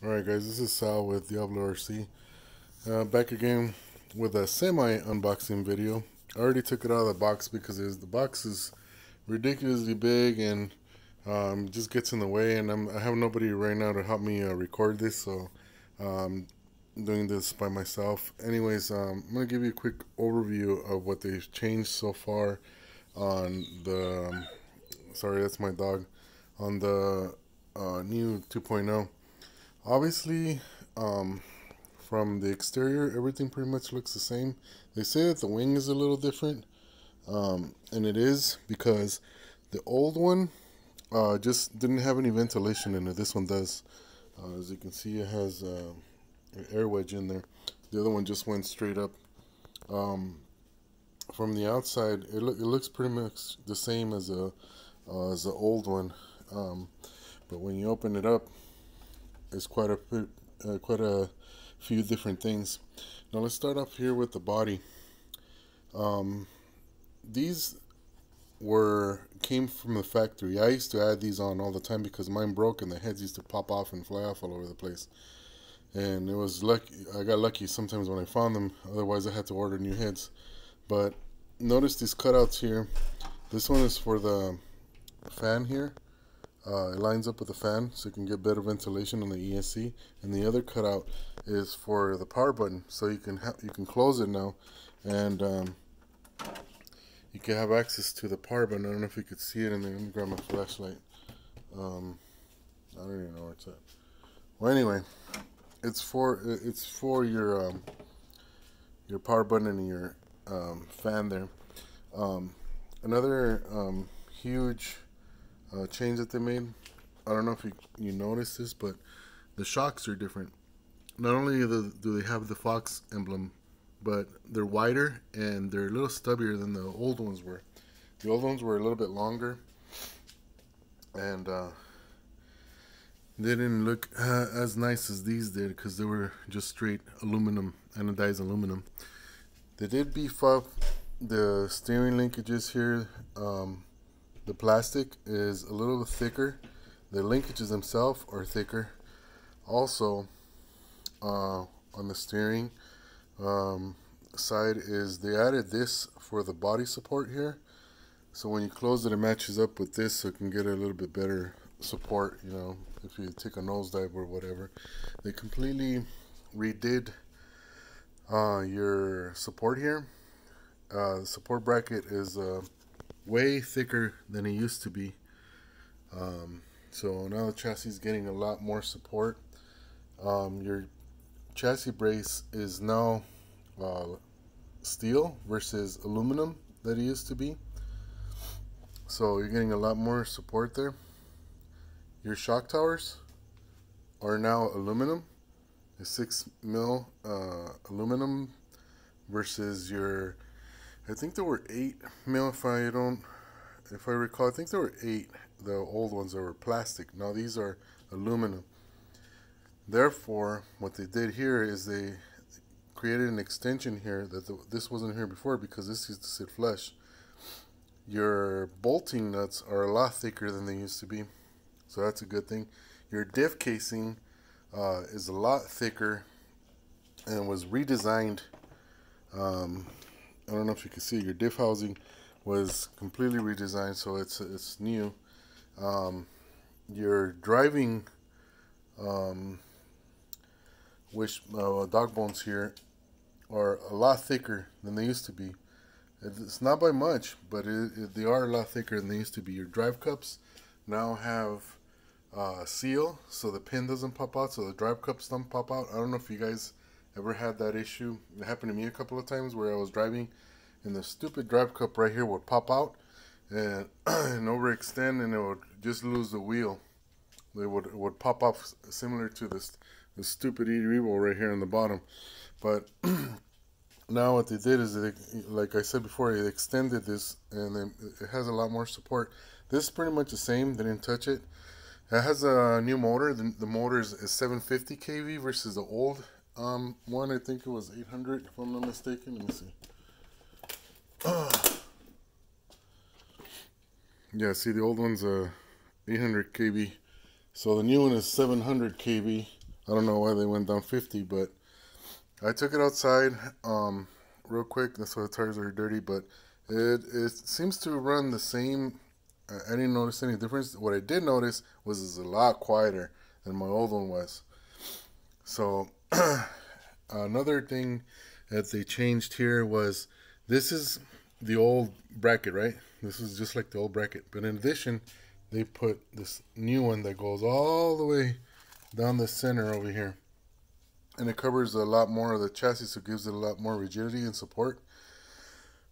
Alright guys, this is Sal with Diablo RC. Back again with a semi-unboxing video. I already took it out of the box because the box is ridiculously big and just gets in the way, and I have nobody right now to help me record this, so I'm doing this by myself. Anyways, I'm going to give you a quick overview of what they've changed so far on the, sorry that's my dog, on the new 2.0. Obviously, from the exterior, everything pretty much looks the same. They say that the wing is a little different, and it is because the old one just didn't have any ventilation in it. This one does. As you can see, it has an air wedge in there. The other one just went straight up. From the outside, it looks pretty much the same as the old one, but when you open it up, it's quite a few different things. Now let's start off here with the body. These came from the factory. I used to add these on all the time because mine broke and the heads used to pop off and fly off all over the place. And it was lucky. I got lucky sometimes when I found them. Otherwise, I had to order new heads. But notice these cutouts here. This one is for the fan here. It lines up with the fan so you can get better ventilation on the ESC, and the other cutout is for the power button, so you can close it now, and you can have access to the power button. I don't know if you could see it in there. Let me grab my flashlight. I don't even know where it's at. Well, anyway, it's for your power button and your fan there. Another huge change that they made. I don't know if you noticed this, but the shocks are different. Not only do they have the Fox emblem, but they're wider and they're a little stubbier than the old ones were. The old ones were a little bit longer, and they didn't look as nice as these did because they were just straight aluminum, anodized aluminum. They did beef up the steering linkages here. The plastic is a little thicker. The linkages themselves are thicker. Also, on the steering side they added this for the body support here. So when you close it, it matches up with this, so it can get a little bit better support. You know, if you take a nosedive or whatever. They completely redid your support here. The support bracket is way thicker than it used to be. So now the chassis is getting a lot more support. Your chassis brace is now steel versus aluminum that it used to be. So you're getting a lot more support there. Your shock towers are now aluminum. It's 6mm aluminum versus your, I think there were 8mm if I recall. I think there were 8. The old ones that were plastic. Now these are aluminum. Therefore, what they did here is they created an extension here that this wasn't here before, because this used to sit flush. Your bolting nuts are a lot thicker than they used to be, so that's a good thing. Your diff casing is a lot thicker and was redesigned. I don't know if you can see, your diff housing was completely redesigned, so it's new. Your driving dog bones here are a lot thicker than they used to be. It's not by much, but they are a lot thicker than they used to be. Your drive cups now have seal, so the pin doesn't pop out, so the drive cups don't pop out. I don't know if you guys ever had that issue. It happened to me a couple of times where I was driving and the stupid drive cup right here would pop out and overextend, and it would just lose the wheel. It would pop off, similar to this stupid Evo right here on the bottom. But now what they did is, like I said before, they extended this, and then it has a lot more support. This is pretty much the same. They didn't touch it. It has a new motor. The motor is 750 kV versus the old one. I think it was 800, if I'm not mistaken. Let me see. Yeah, see, the old one's 800 kV. So the new one is 700 kV. I don't know why they went down 50, but I took it outside real quick. That's why the tires are dirty, but it seems to run the same. I didn't notice any difference. What I did notice was it's a lot quieter than my old one was. So another thing that they changed here was this is the old bracket, right? This is just like the old bracket, but in addition, they put this new one that goes all the way down the center over here, and it covers a lot more of the chassis, so it gives it a lot more rigidity and support.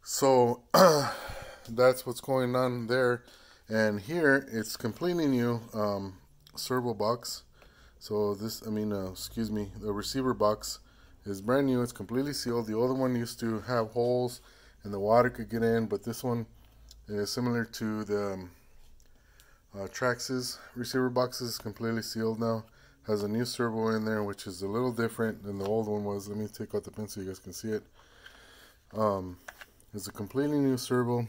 So that's what's going on there. And here it's completely new servo box. So this, excuse me, the receiver box is brand new. It's completely sealed. The other one used to have holes and the water could get in, but this one is similar to the Traxxas receiver boxes, completely sealed now. Has a new servo in there, which is a little different than the old one was. Let me take out the pin so you guys can see it. It's a completely new servo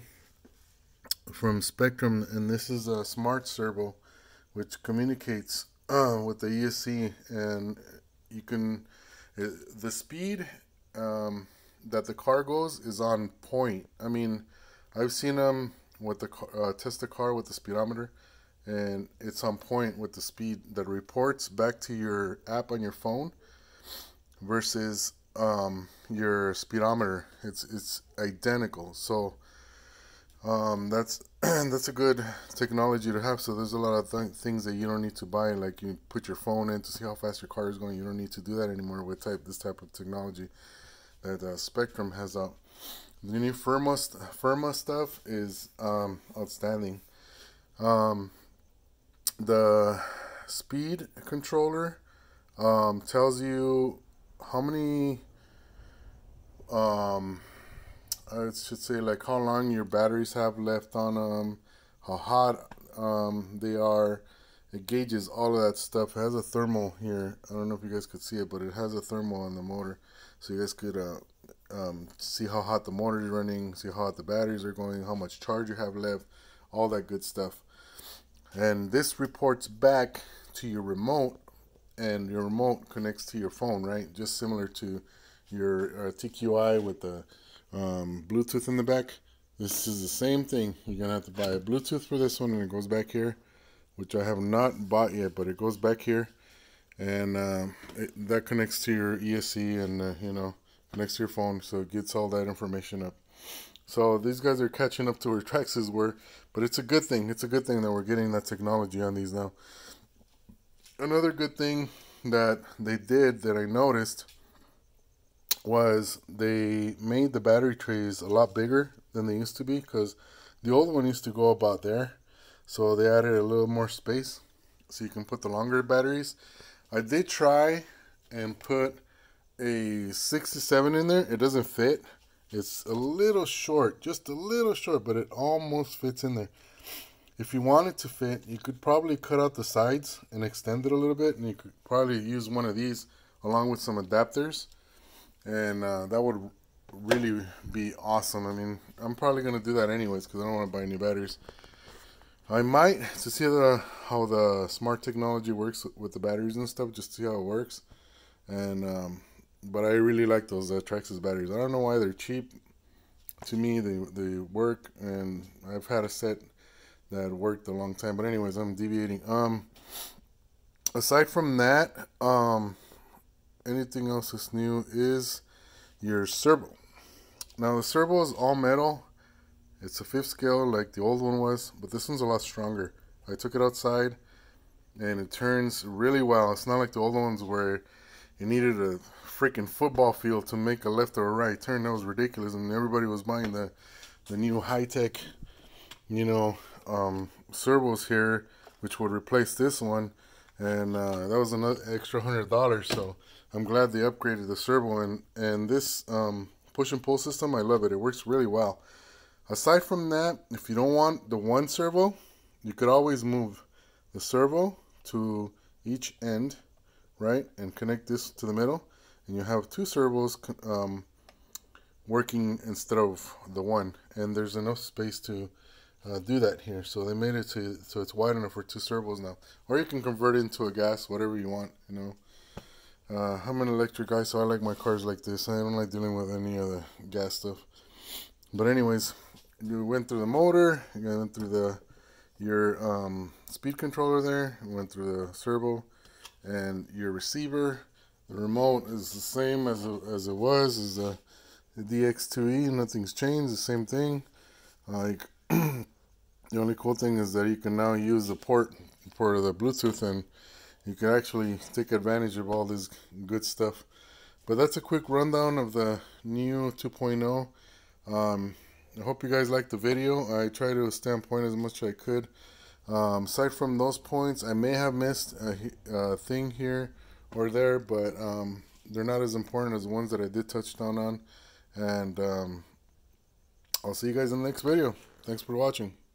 from Spectrum, and this is a smart servo which communicates with the ESC, and you can the speed that the car goes is on point. I mean, I've seen them with the test the car with the speedometer, and it's on point with the speed that reports back to your app on your phone versus your speedometer. It's identical. So that's that's a good technology to have. So there's a lot of things that you don't need to buy, like you put your phone in to see how fast your car is going. You don't need to do that anymore with this type of technology that Spectrum has out. The new Firma stuff is outstanding. The speed controller tells you how many I should say, like how long your batteries have left on them, how hot they are. It gauges all of that stuff. It has a thermal here. I don't know if you guys could see it, but it has a thermal on the motor, so you guys could see how hot the motor is running, see how hot the batteries are going, how much charge you have left, all that good stuff. And this reports back to your remote, and your remote connects to your phone, right? Just similar to your TQI with the Bluetooth in the back. This is the same thing. You're gonna have to buy a Bluetooth for this one, and it goes back here, which I have not bought yet, but it goes back here, and that connects to your ESC, and connects to your phone, so it gets all that information up. So these guys are catching up to where Traxxas were, but it's a good thing. It's a good thing that we're getting that technology on these now. Another good thing that they did that I noticed was they made the battery trays a lot bigger than they used to be, because the old one used to go about there. So they added a little more space so you can put the longer batteries. I did try and put a 67 in there. It doesn't fit. It's a little short, just a little short, but it almost fits in there. If you want it to fit, you could probably cut out the sides and extend it a little bit, and you could probably use one of these along with some adapters, and that would really be awesome. I mean, I'm probably going to do that anyways because I don't want to buy new batteries. I might, to see how the smart technology works with the batteries and stuff, just to see how it works. And but I really like those Traxxas batteries. I don't know why they're cheap. To me, they work, and I've had a set that worked a long time. But anyways, I'm deviating. Aside from that, anything else that's new is your servo. Now the servo is all metal. It's a 5th scale like the old one was, but this one's a lot stronger. I took it outside, and it turns really well. It's not like the old ones where you needed a freaking football field to make a left or a right turn. That was ridiculous, and everybody was buying the new high-tech, servos here, which would replace this one, and that was another extra $100. So I'm glad they upgraded the servo, and this push and pull system, I love it. It works really well. Aside from that, if you don't want the one servo, you could always move the servo to each end, right, and connect this to the middle, and you have 2 servos working instead of the one, and there's enough space to do that here. So they made it so it's wide enough for 2 servos now, or you can convert it into a gas, whatever you want, I'm an electric guy, so I like my cars like this. I don't like dealing with any other gas stuff. But anyways, you went through the motor, you went through your speed controller there, you went through the servo and your receiver. The remote is the same as it was, is the DX2E. Nothing's changed, the same thing. Like the only cool thing is that you can now use the port for the Bluetooth, and you can actually take advantage of all this good stuff. But that's a quick rundown of the new 2.0. I hope you guys liked the video. I tried to stay on point as much as I could. Aside from those points, I may have missed a thing here or there, but they're not as important as the ones that I did touch down on. And I'll see you guys in the next video. Thanks for watching.